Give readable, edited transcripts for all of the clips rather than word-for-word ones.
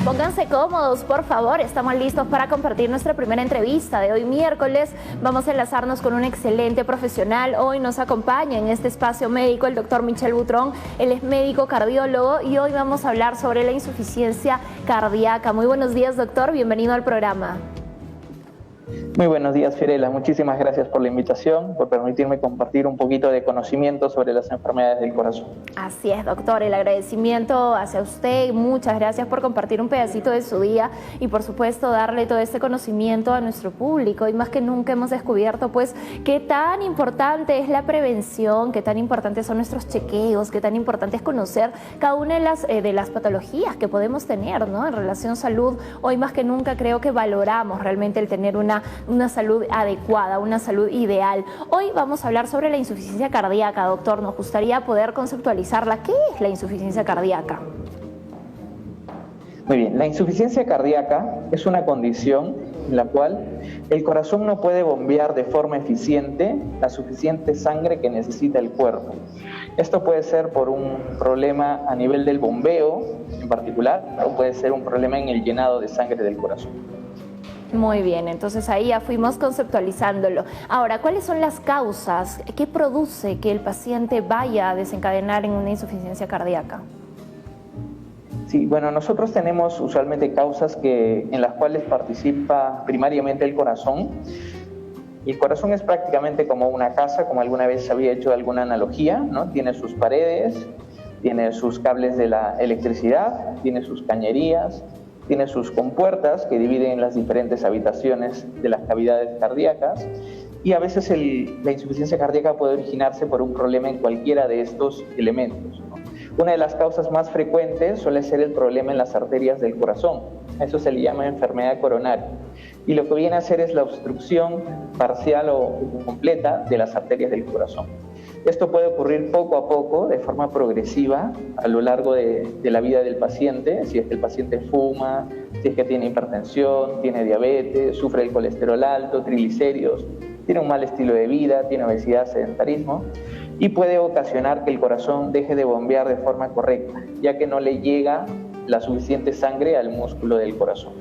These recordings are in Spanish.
Pónganse cómodos, por favor. Estamos listos para compartir nuestra primera entrevista de hoy miércoles. Vamos a enlazarnos con un excelente profesional. Hoy nos acompaña en este espacio médico el doctor Michel Butrón. Él es médico cardiólogo y hoy vamos a hablar sobre la insuficiencia cardíaca. Muy buenos días, doctor. Bienvenido al programa. Muy buenos días, Fiorella. Muchísimas gracias por la invitación, por permitirme compartir un poquito de conocimiento sobre las enfermedades del corazón. Así es, doctor. El agradecimiento hacia usted. Muchas gracias por compartir un pedacito de su día y, por supuesto, darle todo este conocimiento a nuestro público. Y más que nunca hemos descubierto, pues, qué tan importante es la prevención, qué tan importantes son nuestros chequeos, qué tan importante es conocer cada una de las patologías que podemos tener, ¿no? En relación a salud, hoy más que nunca creo que valoramos realmente el tener una salud adecuada, una salud ideal. Hoy vamos a hablar sobre la insuficiencia cardíaca, doctor. Nos gustaría poder conceptualizarla. ¿Qué es la insuficiencia cardíaca? Muy bien, la insuficiencia cardíaca es una condición en la cual el corazón no puede bombear de forma eficiente la suficiente sangre que necesita el cuerpo. Esto puede ser por un problema a nivel del bombeo en particular, o puede ser un problema en el llenado de sangre del corazón. Muy bien, entonces ahí ya fuimos conceptualizándolo. Ahora, ¿cuáles son las causas? ¿Qué produce que el paciente vaya a desencadenar en una insuficiencia cardíaca? Sí, bueno, nosotros tenemos usualmente causas en las cuales participa primariamente el corazón. El corazón es prácticamente como una casa, como alguna vez se había hecho alguna analogía, ¿no? Tiene sus paredes, tiene sus cables de la electricidad, tiene sus cañerías, tiene sus compuertas que dividen las diferentes habitaciones de las cavidades cardíacas, y a veces la insuficiencia cardíaca puede originarse por un problema en cualquiera de estos elementos, ¿no? Una de las causas más frecuentes suele ser el problema en las arterias del corazón. A eso se le llama enfermedad coronaria. Y lo que viene a hacer es la obstrucción parcial o completa de las arterias del corazón. Esto puede ocurrir poco a poco, de forma progresiva, a lo largo de la vida del paciente, si es que el paciente fuma, si es que tiene hipertensión, tiene diabetes, sufre el colesterol alto, triglicéridos, tiene un mal estilo de vida, tiene obesidad, sedentarismo, y puede ocasionar que el corazón deje de bombear de forma correcta, ya que no le llega la suficiente sangre al músculo del corazón.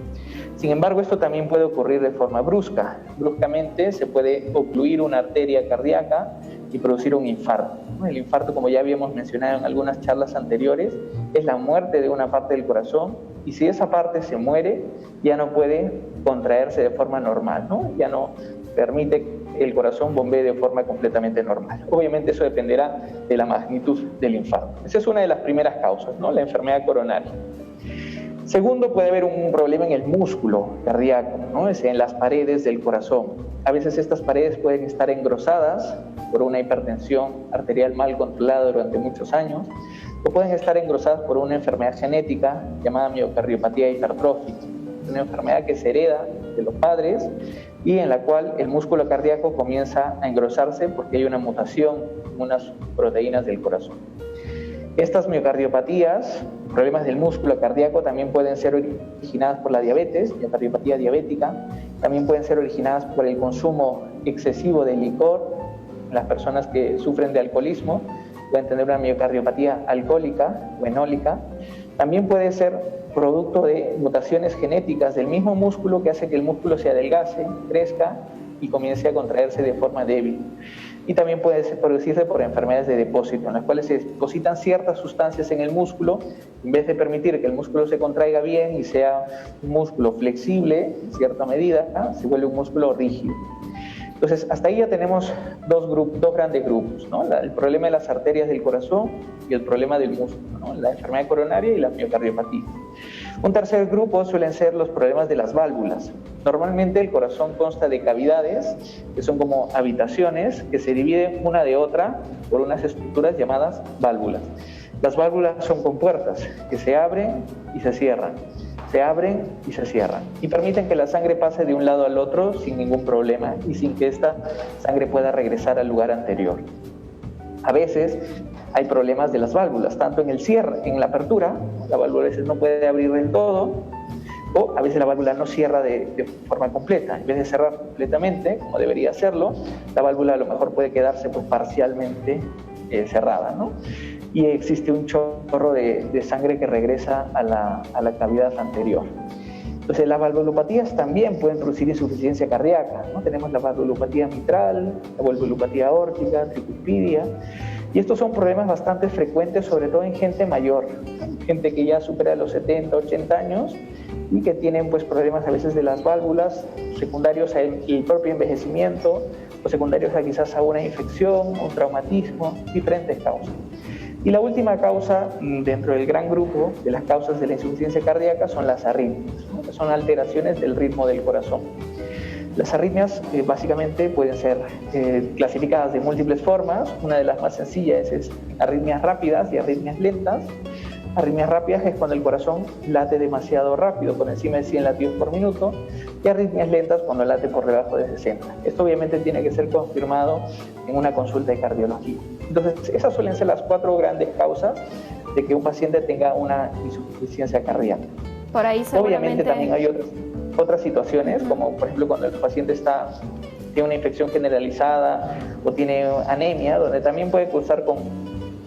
Sin embargo, esto también puede ocurrir de forma brusca. Bruscamente se puede ocluir una arteria cardíaca y producir un infarto. El infarto, como ya habíamos mencionado en algunas charlas anteriores, es la muerte de una parte del corazón, y si esa parte se muere, ya no puede contraerse de forma normal, ¿no? Ya no permite que el corazón bombee de forma completamente normal. Obviamente eso dependerá de la magnitud del infarto. Esa es una de las primeras causas, ¿no? La enfermedad coronaria. Segundo, puede haber un problema en el músculo cardíaco, ¿no? Es en las paredes del corazón. A veces estas paredes pueden estar engrosadas por una hipertensión arterial mal controlada durante muchos años, o pueden estar engrosadas por una enfermedad genética llamada miocardiopatía hipertrófica, una enfermedad que se hereda de los padres y en la cual el músculo cardíaco comienza a engrosarse porque hay una mutación en unas proteínas del corazón. Estas miocardiopatías, problemas del músculo cardíaco, también pueden ser originadas por la diabetes, miocardiopatía diabética, también pueden ser originadas por el consumo excesivo de licor. Las personas que sufren de alcoholismo pueden tener una miocardiopatía alcohólica o enólica. También puede ser producto de mutaciones genéticas del mismo músculo que hace que el músculo se adelgace, crezca y comience a contraerse de forma débil. Y también puede producirse por enfermedades de depósito, en las cuales se depositan ciertas sustancias en el músculo, en vez de permitir que el músculo se contraiga bien y sea un músculo flexible en cierta medida, se vuelve un músculo rígido. Entonces, hasta ahí ya tenemos dos grandes grupos, ¿no? El problema de las arterias del corazón y el problema del músculo, ¿no? La enfermedad coronaria y la miocardiopatía. Un tercer grupo suelen ser los problemas de las válvulas. Normalmente el corazón consta de cavidades, que son como habitaciones, que se dividen una de otra por unas estructuras llamadas válvulas. Las válvulas son compuertas que se abren y se cierran, se abren y se cierran, y permiten que la sangre pase de un lado al otro sin ningún problema y sin que esta sangre pueda regresar al lugar anterior. A veces hay problemas de las válvulas, tanto en el cierre, en la apertura, la válvula a veces no puede abrir del todo, o a veces la válvula no cierra de forma completa. En vez de cerrar completamente, como debería hacerlo, la válvula a lo mejor puede quedarse pues parcialmente cerrada, ¿no? y existe un chorro de sangre que regresa a la cavidad anterior. Entonces, las valvulopatías también pueden producir insuficiencia cardíaca, ¿no? Tenemos la valvulopatía mitral, la valvulopatía aórtica, tricuspidia, y estos son problemas bastante frecuentes, sobre todo en gente mayor, gente que ya supera los 70, 80 años y que tienen pues problemas a veces de las válvulas, secundarios al propio envejecimiento, o secundarios a quizás a una infección, un traumatismo, diferentes causas. Y la última causa dentro del gran grupo de las causas de la insuficiencia cardíaca son las arritmias, ¿no? Que son alteraciones del ritmo del corazón. Las arritmias básicamente pueden ser clasificadas de múltiples formas. Una de las más sencillas es arritmias rápidas y arritmias lentas. Arritmias rápidas es cuando el corazón late demasiado rápido, por encima de 100 latidos por minuto, y arritmias lentas cuando late por debajo de 60. Esto obviamente tiene que ser confirmado en una consulta de cardiología. Entonces, esas suelen ser las 4 grandes causas de que un paciente tenga una insuficiencia cardíaca. Por ahí seguramente... Obviamente también hay otras situaciones, como por ejemplo cuando el paciente tiene una infección generalizada o tiene anemia, donde también puede cursar con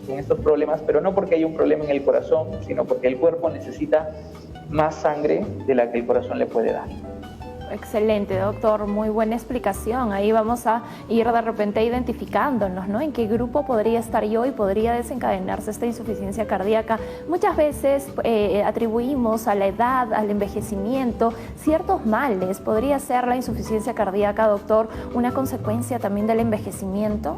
estos problemas, pero no porque hay un problema en el corazón, sino porque el cuerpo necesita más sangre de la que el corazón le puede dar. Excelente, doctor, muy buena explicación. Ahí vamos a ir de repente identificándonos, ¿no? En qué grupo podría estar yo y podría desencadenarse esta insuficiencia cardíaca. Muchas veces atribuimos a la edad, al envejecimiento, ciertos males. ¿Podría ser la insuficiencia cardíaca, doctor, una consecuencia también del envejecimiento?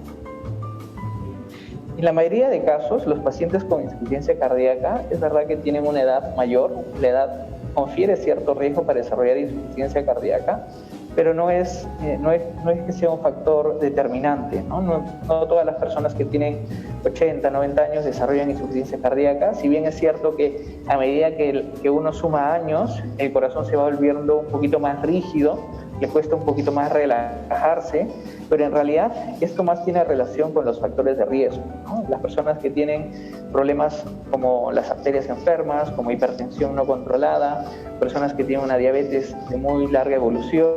En la mayoría de casos, los pacientes con insuficiencia cardíaca es verdad que tienen una edad mayor, la edad confiere cierto riesgo para desarrollar insuficiencia cardíaca, pero no es que sea un factor determinante, ¿no? No todas las personas que tienen 80, 90 años desarrollan insuficiencia cardíaca, si bien es cierto que a medida que uno suma años, el corazón se va volviendo un poquito más rígido, le cuesta un poquito más relajarse, pero en realidad esto más tiene relación con los factores de riesgo, ¿no? Las personas que tienen problemas como las arterias enfermas, como hipertensión no controlada, personas que tienen una diabetes de muy larga evolución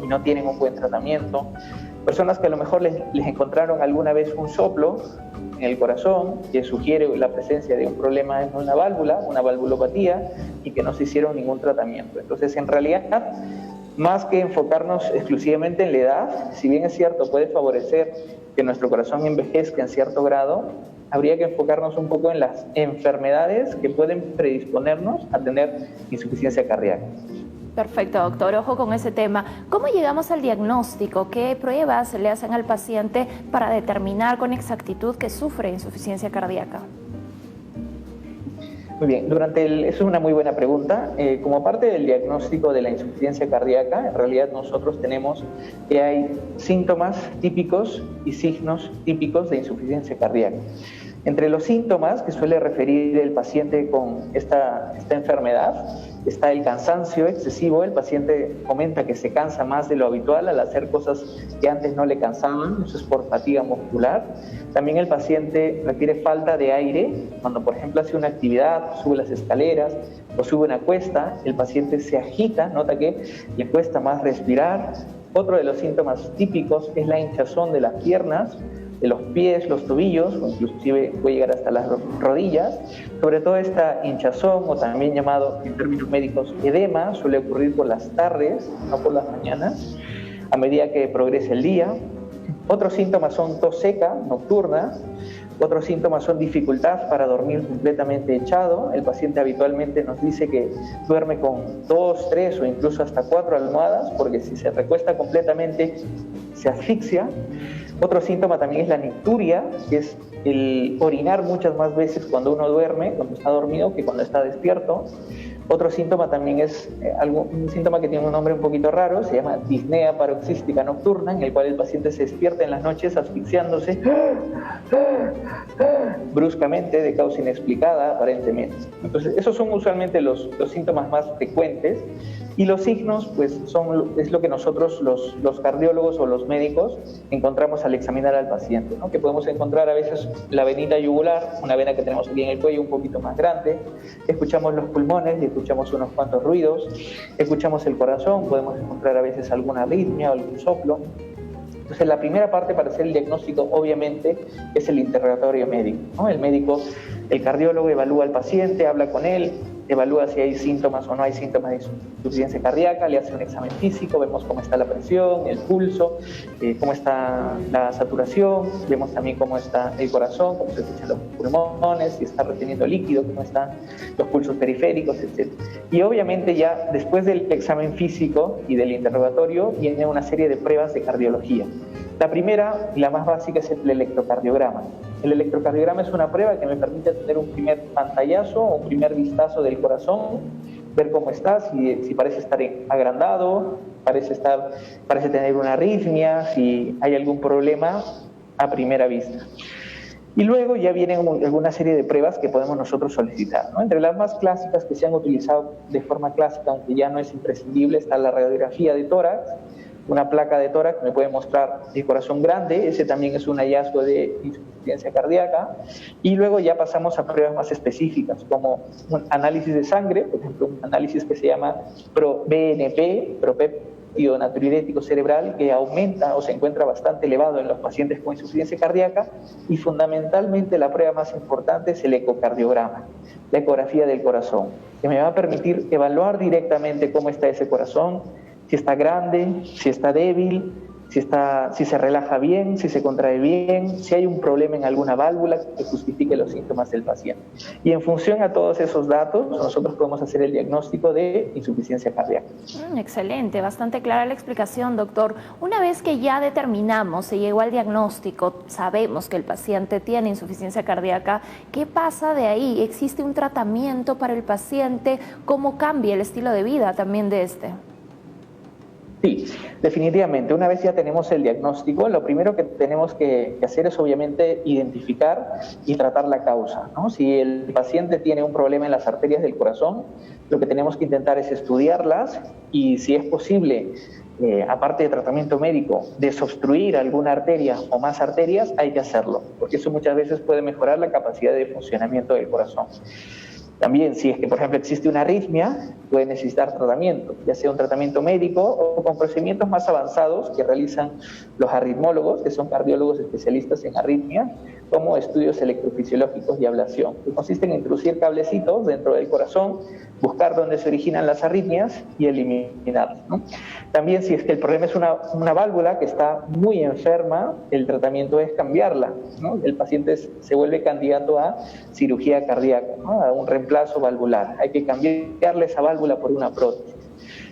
y no tienen un buen tratamiento, personas que a lo mejor les encontraron alguna vez un soplo en el corazón que sugiere la presencia de un problema en una válvula, una valvulopatía, y que no se hicieron ningún tratamiento. Entonces, en realidad, más que enfocarnos exclusivamente en la edad, si bien es cierto, puede favorecer que nuestro corazón envejezca en cierto grado, habría que enfocarnos un poco en las enfermedades que pueden predisponernos a tener insuficiencia cardíaca. Perfecto, doctor. Ojo con ese tema. ¿Cómo llegamos al diagnóstico? ¿Qué pruebas le hacen al paciente para determinar con exactitud que sufre insuficiencia cardíaca? Muy bien, es una muy buena pregunta. Como parte del diagnóstico de la insuficiencia cardíaca, en realidad nosotros tenemos que hay síntomas típicos y signos típicos de insuficiencia cardíaca. Entre los síntomas que suele referir el paciente con esta enfermedad está el cansancio excesivo. El paciente comenta que se cansa más de lo habitual al hacer cosas que antes no le cansaban, eso es por fatiga muscular. También el paciente refiere falta de aire cuando, por ejemplo, hace una actividad, sube las escaleras o sube una cuesta, el paciente se agita, nota que le cuesta más respirar. Otro de los síntomas típicos es la hinchazón de las piernas, de los pies, los tobillos, o inclusive puede llegar hasta las rodillas. Sobre todo esta hinchazón, o también llamado en términos médicos edema, suele ocurrir por las tardes, no por las mañanas, a medida que progresa el día. Otros síntomas son tos seca, nocturna. Otros síntomas son dificultad para dormir completamente echado. El paciente habitualmente nos dice que duerme con 2, 3 o incluso hasta 4 almohadas, porque si se recuesta completamente se asfixia. Otro síntoma también es la nicturia, que es el orinar muchas más veces cuando uno duerme, cuando está dormido, que cuando está despierto. Otro síntoma también es un síntoma que tiene un nombre un poquito raro, se llama disnea paroxística nocturna, en el cual el paciente se despierta en las noches asfixiándose bruscamente, de causa inexplicada aparentemente. Entonces, esos son usualmente los síntomas más frecuentes, y los signos pues es lo que nosotros los cardiólogos o los médicos encontramos al examinar al paciente, ¿no? Que podemos encontrar a veces la venita yugular, una vena que tenemos aquí en el cuello un poquito más grande, escuchamos los pulmones y escuchamos unos cuantos ruidos, escuchamos el corazón, podemos encontrar a veces alguna arritmia o algún soplo. Entonces, la primera parte para hacer el diagnóstico, obviamente, es el interrogatorio médico, ¿no? El médico, el cardiólogo evalúa al paciente, habla con él, evalúa si hay síntomas o no hay síntomas de insuficiencia cardíaca, le hace un examen físico, vemos cómo está la presión, el pulso, cómo está la saturación, vemos también cómo está el corazón, cómo se escuchan los pulmones, si está reteniendo líquido, cómo están los pulsos periféricos, etc. Y obviamente ya después del examen físico y del interrogatorio viene una serie de pruebas de cardiología. La primera y la más básica es el electrocardiograma. El electrocardiograma es una prueba que me permite tener un primer pantallazo o un primer vistazo del corazón, ver cómo está, si parece estar agrandado, parece tener una arritmia, si hay algún problema a primera vista. Y luego ya vienen alguna serie de pruebas que podemos nosotros solicitar, ¿no? Entre las más clásicas que se han utilizado de forma clásica, aunque ya no es imprescindible, está la radiografía de tórax, una placa de tórax que me puede mostrar el corazón grande, ese también es un hallazgo de insuficiencia cardíaca, y luego ya pasamos a pruebas más específicas, como un análisis de sangre, por ejemplo, un análisis que se llama ProBNP, propéptido natriurético cerebral, que aumenta o se encuentra bastante elevado en los pacientes con insuficiencia cardíaca, y fundamentalmente la prueba más importante es el ecocardiograma, la ecografía del corazón, que me va a permitir evaluar directamente cómo está ese corazón, si está grande, si está débil, si se relaja bien, si se contrae bien, si hay un problema en alguna válvula que justifique los síntomas del paciente. Y en función a todos esos datos, nosotros podemos hacer el diagnóstico de insuficiencia cardíaca. Excelente, bastante clara la explicación, doctor. Una vez que ya determinamos, se llegó al diagnóstico, sabemos que el paciente tiene insuficiencia cardíaca, ¿qué pasa de ahí? ¿Existe un tratamiento para el paciente? ¿Cómo cambia el estilo de vida también de este? Sí, definitivamente. Una vez ya tenemos el diagnóstico, lo primero que tenemos que hacer es obviamente identificar y tratar la causa, ¿no? Si el paciente tiene un problema en las arterias del corazón, lo que tenemos que intentar es estudiarlas y, si es posible, aparte de tratamiento médico, desobstruir alguna arteria o más arterias, hay que hacerlo, porque eso muchas veces puede mejorar la capacidad de funcionamiento del corazón. También, si es que, por ejemplo, existe una arritmia, puede necesitar tratamiento, ya sea un tratamiento médico o con procedimientos más avanzados que realizan los arritmólogos, que son cardiólogos especialistas en arritmia, como estudios electrofisiológicos y ablación, que consisten en introducir cablecitos dentro del corazón, buscar dónde se originan las arritmias y eliminarlas, ¿no? También, si es que el problema es una válvula que está muy enferma, el tratamiento es cambiarla, ¿no? El paciente se vuelve candidato a cirugía cardíaca, ¿no? A un reemplazo valvular. Hay que cambiarle esa válvula por una prótesis.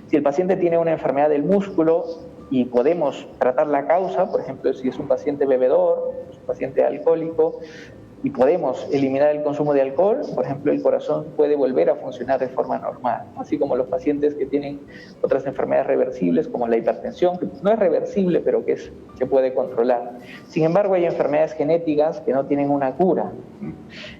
Si el paciente tiene una enfermedad del músculo y podemos tratar la causa, por ejemplo, si es un paciente bebedor, es un paciente alcohólico, y podemos eliminar el consumo de alcohol, por ejemplo, el corazón puede volver a funcionar de forma normal, así como los pacientes que tienen otras enfermedades reversibles, como la hipertensión, que no es reversible, pero que se puede controlar. Sin embargo, hay enfermedades genéticas que no tienen una cura.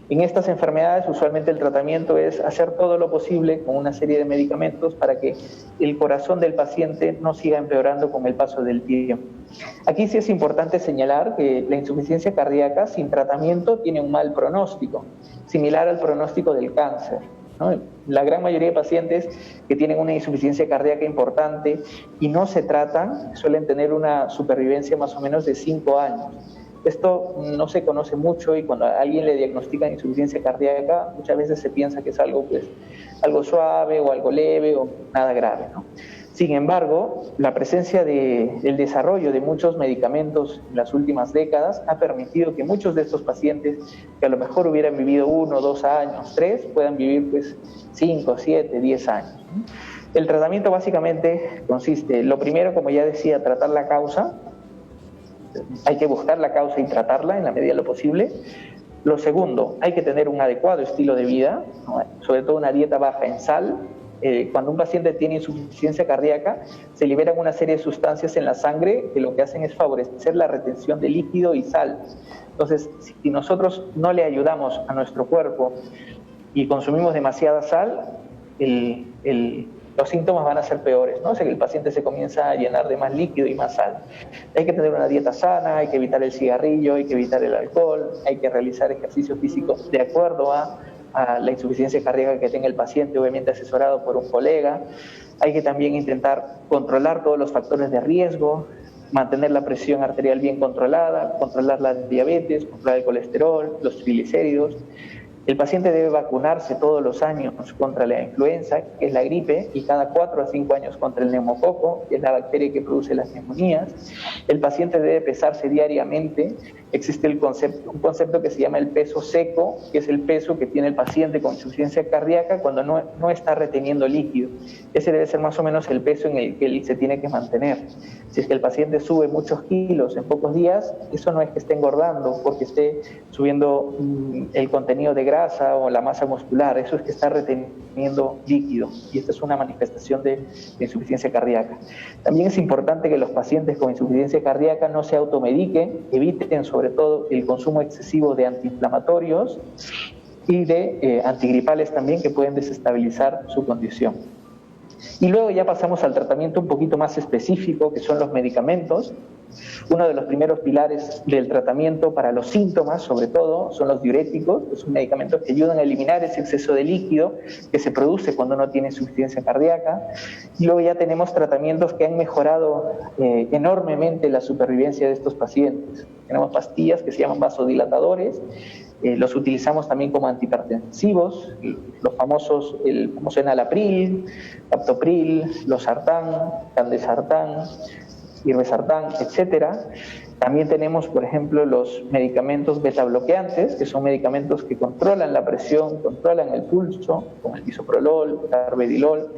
En estas enfermedades, usualmente el tratamiento es hacer todo lo posible con una serie de medicamentos para que el corazón del paciente no siga empeorando con el paso del tiempo. Aquí sí es importante señalar que la insuficiencia cardíaca sin tratamiento tiene un mal pronóstico, similar al pronóstico del cáncer, ¿no? La gran mayoría de pacientes que tienen una insuficiencia cardíaca importante y no se tratan suelen tener una supervivencia más o menos de 5 años. Esto no se conoce mucho y cuando a alguien le diagnostican insuficiencia cardíaca, muchas veces se piensa que es algo suave o algo leve o nada grave, ¿no? Sin embargo, la presencia del desarrollo de muchos medicamentos en las últimas décadas ha permitido que muchos de estos pacientes, que a lo mejor hubieran vivido 1, 2 años, 3, puedan vivir 5, 7, 10 años. El tratamiento básicamente consiste, lo primero, como ya decía, tratar la causa. Hay que buscar la causa y tratarla en la medida de lo posible. Lo segundo, hay que tener un adecuado estilo de vida, ¿no? Sobre todo una dieta baja en sal. Cuando un paciente tiene insuficiencia cardíaca, se liberan una serie de sustancias en la sangre que lo que hacen es favorecer la retención de líquido y sal. Entonces, si nosotros no le ayudamos a nuestro cuerpo y consumimos demasiada sal, los síntomas van a ser peores, ¿no? O sea, que el paciente se comienza a llenar de más líquido y más sal. Hay que tener una dieta sana, hay que evitar el cigarrillo, hay que evitar el alcohol, hay que realizar ejercicio físico de acuerdo a la insuficiencia cardíaca que tenga el paciente, obviamente asesorado por un colega. Hay que también intentar controlar todos los factores de riesgo, mantener la presión arterial bien controlada, controlar la diabetes, controlar el colesterol, los triglicéridos. El paciente debe vacunarse todos los años contra la influenza, que es la gripe, y cada 4 a 5 años contra el neumococo, que es la bacteria que produce las neumonías. El paciente debe pesarse diariamente. Existe un concepto que se llama el peso seco, que es el peso que tiene el paciente con insuficiencia cardíaca cuando no está reteniendo líquido. Ese debe ser más o menos el peso en el que él se tiene que mantener. Si es que el paciente sube muchos kilos en pocos días, eso no es que esté engordando porque esté subiendo el contenido de grasa o la masa muscular, eso es que está reteniendo líquido, y esta es una manifestación de insuficiencia cardíaca. También es importante que los pacientes con insuficiencia cardíaca no se automediquen, eviten sobre todo el consumo excesivo de antiinflamatorios y de antigripales también, que pueden desestabilizar su condición. Y luego ya pasamos al tratamiento un poquito más específico, que son los medicamentos. Uno de los primeros pilares del tratamiento para los síntomas, sobre todo, son los diuréticos, que son medicamentos que ayudan a eliminar ese exceso de líquido que se produce cuando uno tiene insuficiencia cardíaca. Y luego ya tenemos tratamientos que han mejorado enormemente la supervivencia de estos pacientes. Tenemos pastillas que se llaman vasodilatadores, los utilizamos también como antihipertensivos, los famosos, el famoso enalapril, captopril, losartán, candesartán, irbesartán, etcétera. También tenemos, por ejemplo, los medicamentos beta-bloqueantes, que son medicamentos que controlan la presión, controlan el pulso, como el bisoprolol, carvedilol,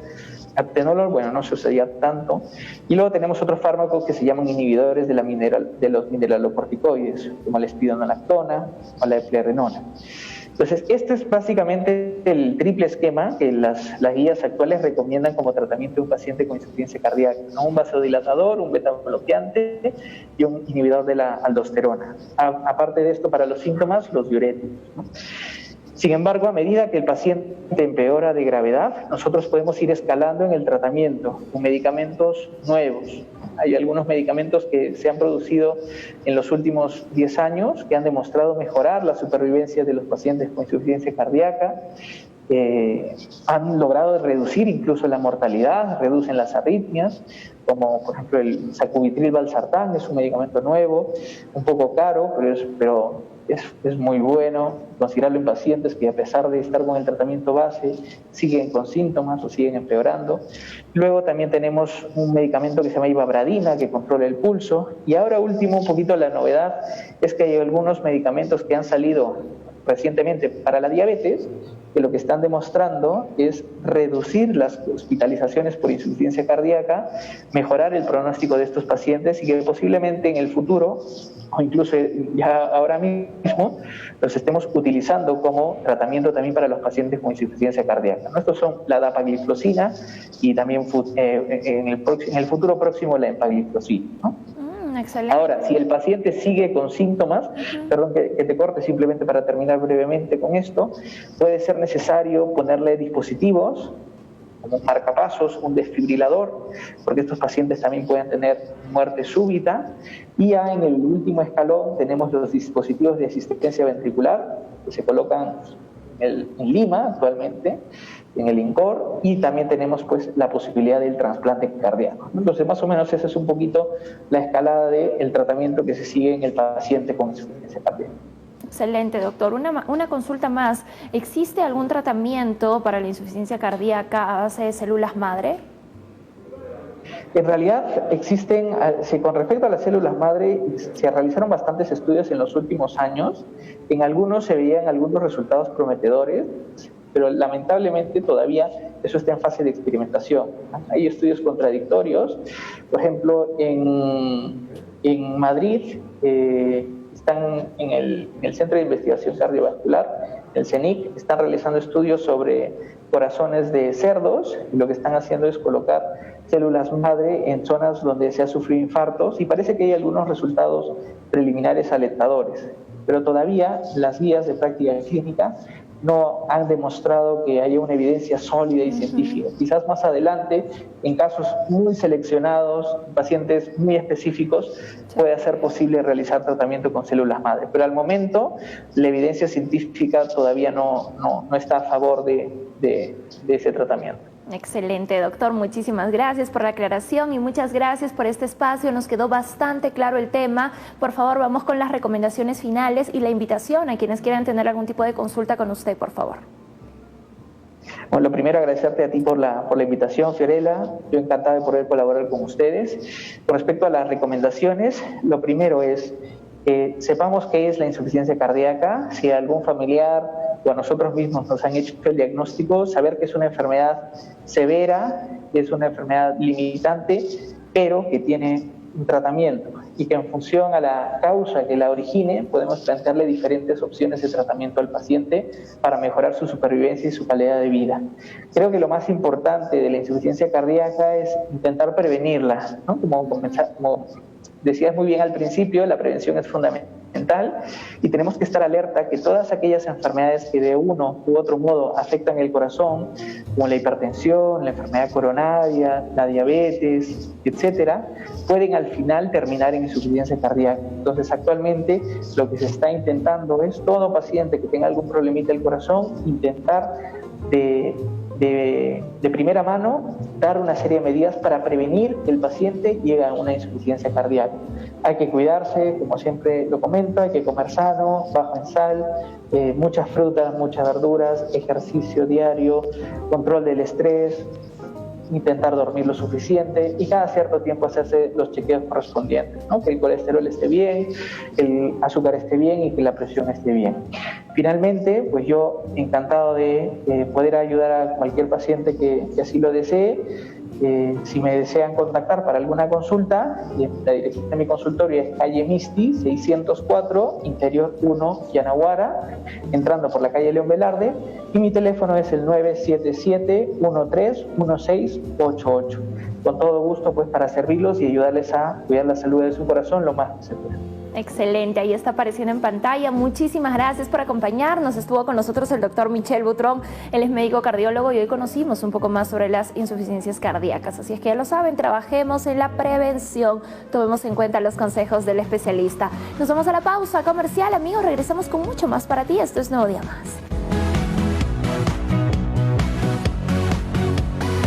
atenolol, bueno, no se usaría tanto. Y luego tenemos otros fármacos que se llaman inhibidores de los mineralocorticoides, como la espironolactona o la eplerenona. Entonces, este es básicamente el triple esquema que las guías actuales recomiendan como tratamiento de un paciente con insuficiencia cardíaca, ¿no? Un vasodilatador, un beta-bloqueante y un inhibidor de la aldosterona. Aparte de esto, para los síntomas, los diuréticos, ¿no? Sin embargo, a medida que el paciente empeora de gravedad, nosotros podemos ir escalando en el tratamiento con medicamentos nuevos. Hay algunos medicamentos que se han producido en los últimos 10 años que han demostrado mejorar la supervivencia de los pacientes con insuficiencia cardíaca, han logrado reducir incluso la mortalidad, reducen las arritmias, como por ejemplo el sacubitril valsartán, es un medicamento nuevo, un poco caro, pero es muy bueno considerarlo en pacientes que a pesar de estar con el tratamiento base siguen con síntomas o siguen empeorando. Luego también tenemos un medicamento que se llama ivabradina, que controla el pulso. Y ahora último, un poquito la novedad, es que hay algunos medicamentos que han salido recientemente para la diabetes, que lo que están demostrando es reducir las hospitalizaciones por insuficiencia cardíaca, mejorar el pronóstico de estos pacientes y que posiblemente en el futuro, o incluso ya ahora mismo, los estemos utilizando como tratamiento también para los pacientes con insuficiencia cardíaca, ¿no? Estos son la dapagliflozina y también en el futuro próximo la empagliflozina, ¿no? Excelente. Ahora, si el paciente sigue con síntomas, perdón que te corte simplemente para terminar brevemente con esto, puede ser necesario ponerle dispositivos como un marcapasos, un desfibrilador, porque estos pacientes también pueden tener muerte súbita. Y ya en el último escalón tenemos los dispositivos de asistencia ventricular que se colocan en Lima actualmente, en el INCOR, y también tenemos pues la posibilidad del trasplante cardíaco. Entonces, más o menos esa es un poquito la escalada del tratamiento que se sigue en el paciente con insuficiencia cardíaca. Excelente, doctor. Una consulta más. ¿Existe algún tratamiento para la insuficiencia cardíaca a base de células madre? En realidad existen, con respecto a las células madre, se realizaron bastantes estudios en los últimos años. En algunos se veían algunos resultados prometedores, pero lamentablemente todavía eso está en fase de experimentación. Hay estudios contradictorios. Por ejemplo, en Madrid están en el Centro de Investigación Cardiovascular, el CENIC, están realizando estudios sobre corazones de cerdos, y lo que están haciendo es colocar células madre en zonas donde se ha sufrido infartos, y parece que hay algunos resultados preliminares alentadores, pero todavía las guías de práctica clínica no han demostrado que haya una evidencia sólida y científica. Quizás más adelante, en casos muy seleccionados, pacientes muy específicos, pueda ser posible realizar tratamiento con células madre. Pero al momento, la evidencia científica todavía no está a favor de ese tratamiento. Excelente, doctor. Muchísimas gracias por la aclaración y muchas gracias por este espacio. Nos quedó bastante claro el tema. Por favor, vamos con las recomendaciones finales y la invitación a quienes quieran tener algún tipo de consulta con usted, por favor. Bueno, lo primero, agradecerte a ti por la invitación, Fiorella. Yo encantado de poder colaborar con ustedes. Con respecto a las recomendaciones, lo primero es que sepamos qué es la insuficiencia cardíaca. Si a algún familiar o a nosotros mismos nos han hecho el diagnóstico, saber que es una enfermedad severa, que es una enfermedad limitante, pero que tiene un tratamiento y que en función a la causa que la origine podemos plantearle diferentes opciones de tratamiento al paciente para mejorar su supervivencia y su calidad de vida. Creo que lo más importante de la insuficiencia cardíaca es intentar prevenirla, ¿no? Como decías muy bien al principio, la prevención es fundamental y tenemos que estar alerta que todas aquellas enfermedades que de uno u otro modo afectan el corazón, como la hipertensión, la enfermedad coronaria, la diabetes, etcétera, pueden al final terminar en insuficiencia cardíaca. Entonces, actualmente lo que se está intentando es todo paciente que tenga algún problemita del corazón, intentar de primera mano dar una serie de medidas para prevenir que el paciente llegue a una insuficiencia cardíaca. Hay que cuidarse, como siempre lo comento, hay que comer sano, bajo en sal, muchas frutas, muchas verduras, ejercicio diario, control del estrés, intentar dormir lo suficiente y cada cierto tiempo hacerse los chequeos correspondientes, ¿no? Que el colesterol esté bien, el azúcar esté bien y que la presión esté bien. Finalmente, pues yo encantado de poder ayudar a cualquier paciente que así lo desee. Si me desean contactar para alguna consulta, la dirección de mi consultorio es calle Misti, 604, Interior 1, Yanaguara, entrando por la calle León Velarde, y mi teléfono es el 977-131688. Con todo gusto, pues, para servirlos y ayudarles a cuidar la salud de su corazón lo más que se pueda. Excelente, ahí está apareciendo en pantalla. Muchísimas gracias por acompañarnos. Estuvo con nosotros el doctor Michel Butrón, él es médico cardiólogo y hoy conocimos un poco más sobre las insuficiencias cardíacas. Así es que ya lo saben, trabajemos en la prevención, tomemos en cuenta los consejos del especialista. Nos vamos a la pausa comercial, amigos, regresamos con mucho más para ti. Esto es Nuevo Día Más.